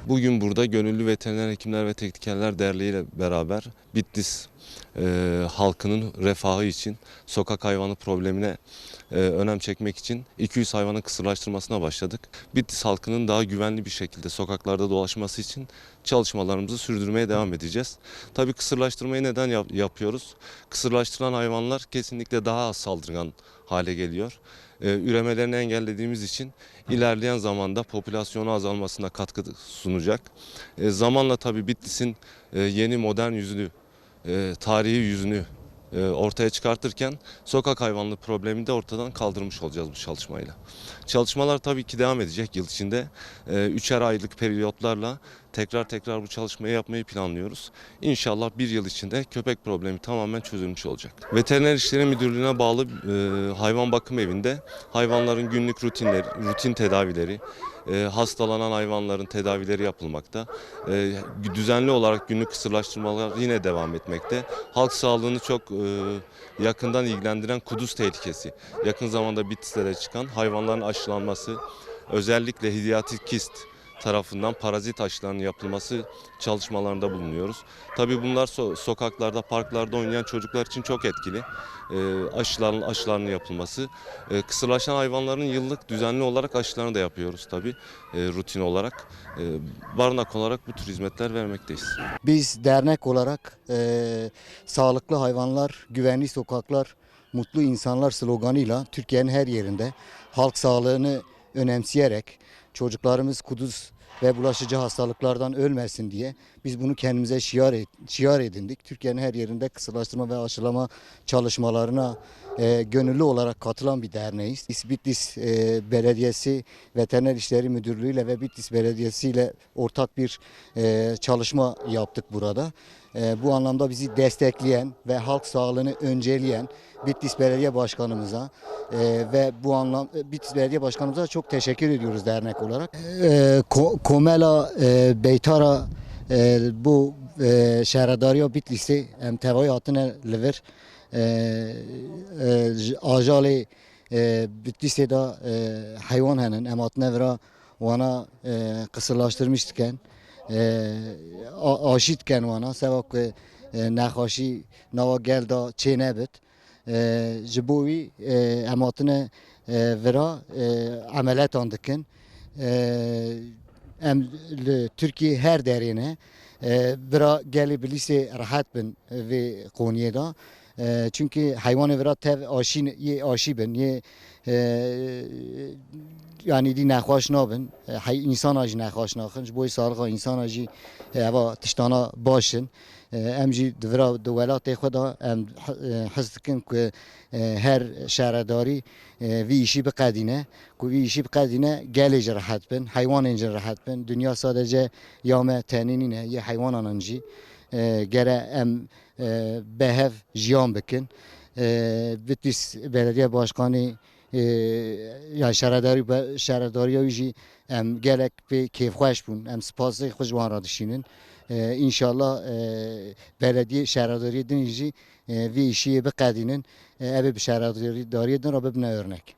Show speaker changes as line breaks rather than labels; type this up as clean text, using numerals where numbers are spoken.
Bugün burada Gönüllü Veteriner Hekimler ve Teknikerler Derneği ile beraber Bitlis halkının refahı için sokak hayvanı problemine önem çekmek için 200 hayvanın kısırlaştırmasına başladık. Bitlis halkının daha güvenli bir şekilde sokaklarda dolaşması için çalışmalarımızı sürdürmeye devam edeceğiz. Tabii kısırlaştırmayı neden yapıyoruz? Kısırlaştırılan hayvanlar kesinlikle daha az saldırgan hale geliyor. Üremelerini engellediğimiz için ilerleyen zamanda popülasyonu azalmasına katkı sunacak. Zamanla tabii Bitlis'in yeni modern yüzünü, tarihi yüzünü ortaya çıkartırken sokak hayvanlığı problemini de ortadan kaldırmış olacağız bu çalışmayla. Çalışmalar tabii ki devam edecek yıl içinde. 3'er aylık periyotlarla tekrar bu çalışmayı yapmayı planlıyoruz. İnşallah bir yıl içinde köpek problemi tamamen çözülmüş olacak. Veteriner İşleri Müdürlüğü'ne bağlı hayvan bakım evinde hayvanların günlük rutin tedavileri, hastalanan hayvanların tedavileri yapılmakta. Düzenli olarak günlük kısırlaştırmalar yine devam etmekte. Halk sağlığını çok yakından ilgilendiren kuduz tehlikesi, yakın zamanda Bitlis'te de çıkan hayvanların aşılanması, özellikle hidriyatik kist tarafından parazit aşılarının yapılması çalışmalarında bulunuyoruz. Tabii bunlar sokaklarda, parklarda oynayan çocuklar için çok etkili. Aşılarının yapılması. Kısırlaşan hayvanların yıllık düzenli olarak aşılarını da yapıyoruz tabii rutin olarak. Barınak olarak bu tür hizmetler vermekteyiz.
Biz dernek olarak sağlıklı hayvanlar, güvenli sokaklar, mutlu insanlar sloganıyla Türkiye'nin her yerinde halk sağlığını önemseyerek çocuklarımız kuduz ve bulaşıcı hastalıklardan ölmesin diye biz bunu kendimize şiar edindik. Türkiye'nin her yerinde kısırlaştırma ve aşılama çalışmalarına gönüllü olarak katılan bir derneğiz. Bitlis Belediyesi Veteriner İşleri Müdürlüğü ile ve Bitlis Belediyesi ile ortak bir çalışma yaptık burada. Bu anlamda bizi destekleyen ve halk sağlığını önceleyen Bitlis Belediye Başkanımıza ve bu Bitlis Belediye Başkanımıza çok teşekkür ediyoruz dernek olarak. Komela Beytara bu şehredarya Bitlis'i em tevayı hatine liver ajali Bitlis'e de hayvan henin em hatine vira wana kısırlaştırmıştıken aşitken wana sevak nexaşi nava gel da çene bit ji bo wî em hatine vira ameliyatan dikin em li Türkiye her derine vira gelî bilîsê rahat bin vê qoniyê da çünkü hayvanı vira tev aşî bin yê yani di nexweş nabin insana jî nexweş naxin ji bo saliqa insana jî heva tiştana başin em jî di welatê xwe da em hez dikin ku her şehredarî vî îşî biqedîne ku vî îşî biqedîne gelê jî rehet bin haywanên jî rehet bin dünya sadece ya me tenê nîne yê haywanan jî gere em behev jiyan bikin. Bitlis Belediye Başkanı ya şehredariya jî em gelek pê kêfxweş bûn em spasê xwe ji wan re dişînin İnşallah belediye şehredariyê din jî vî îşiyê biqedînin ev ê bi şehredariyê din re bibine örnek.